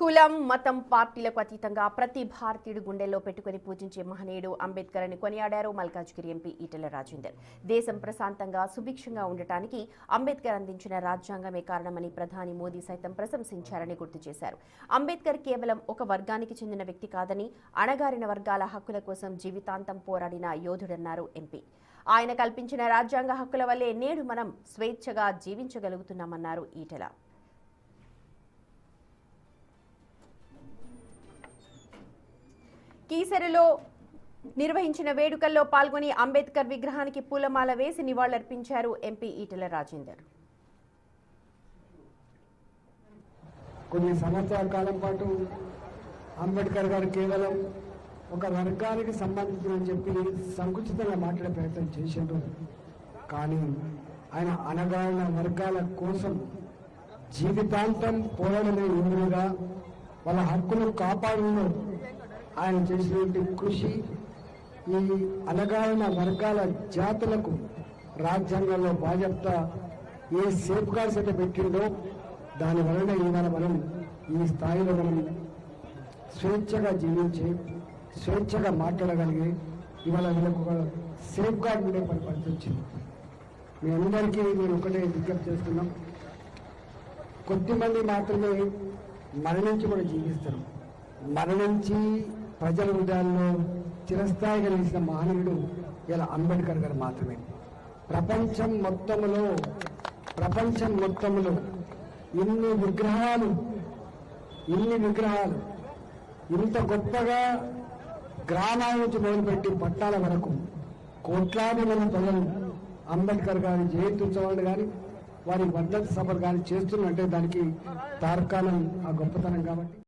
కులం మతం పార్టీలకు అతీతంగా ప్రతి భారతీయుడు గుండెల్లో పెట్టుకుని పూజించే మహనీయుడు అంబేద్కర్ అని కొనియాడారు మల్కాజ్గిరి ఎంపీ ఈటెల రాజేందర్. దేశం ప్రశాంతంగా సుభిక్షంగా ఉండటానికి అంబేద్కర్ అందించిన రాజ్యాంగమే కారణమని ప్రధాని మోదీ సైతం ప్రశంసించారని గుర్తు చేశారు. అంబేద్కర్ కేవలం ఒక వర్గానికి చెందిన వ్యక్తి కాదని అణగారిన వర్గాల హక్కుల కోసం జీవితాంతం పోరాడిన యోధుడన్నారు ఎంపీ. ఆయన కల్పించిన రాజ్యాంగ హక్కుల వల్లే నేడు మనం స్వేచ్ఛగా జీవించగలుగుతున్నామన్నారు ఈటెల. కీసరలో నిర్వహించిన వేడుకల్లో పాల్గొని అంబేద్కర్ విగ్రహానికి పూలమాల వేసి నివాళులర్పించారు ఎంపీ ఈటెల రాజేందర్. కొన్ని సంవత్సరాల కాలం పాటు అంబేద్కర్ గారు కేవలం ఒక వర్గానికి సంబంధించిన చెప్పి సంకుచితంగా మాట్లాడే ప్రయత్నం చేశారు. కానీ ఆయన అనగారిన వర్గాల కోసం జీవితాంతం పోరాడమే యువకులుగా వాళ్ళ హక్కులు కాపాడంలో ఆయన చేసినటువంటి కృషి ఈ అనగారిన వర్గాల జాతులకు రాజ్యాంగంలో బాధ్యత ఏ సేఫ్ గార్డ్స్ అయితే పెట్టిండో దాని వలన ఇవాళ మనం ఈ స్థాయిలో మనం స్వేచ్ఛగా జీవించి స్వేచ్ఛగా మాట్లాడగలిగి ఇవాళ వీళ్ళకు ఒక సేఫ్ గార్డ్ ఉండే పరిస్థితి వచ్చింది. మీ అందరికీ నేను ఒకటే విజ్ఞప్తి చేస్తున్నాం, కొద్దిమంది మాత్రమే మరణించి కూడా జీవిస్తారు. మరణించి ప్రజల హృదయాల్లో చిరస్థాయిగా నిలిచిన మహనీయుడు ఇలా అంబేద్కర్ గారు మాత్రమే. ప్రపంచం మొత్తంలో ఇన్ని విగ్రహాలు ఇంత గొప్పగా గ్రామాల నుంచి మొదలుపెట్టి పట్టాల వరకు కోట్లాది మంది ప్రజలు అంబేద్కర్ గారి జయంతి ఉత్సవాలు కానీ వారి వర్ధంతి సభలు కానీ చేస్తున్నంటే దానికి తార్కాణం ఆ గొప్పతనం కాబట్టి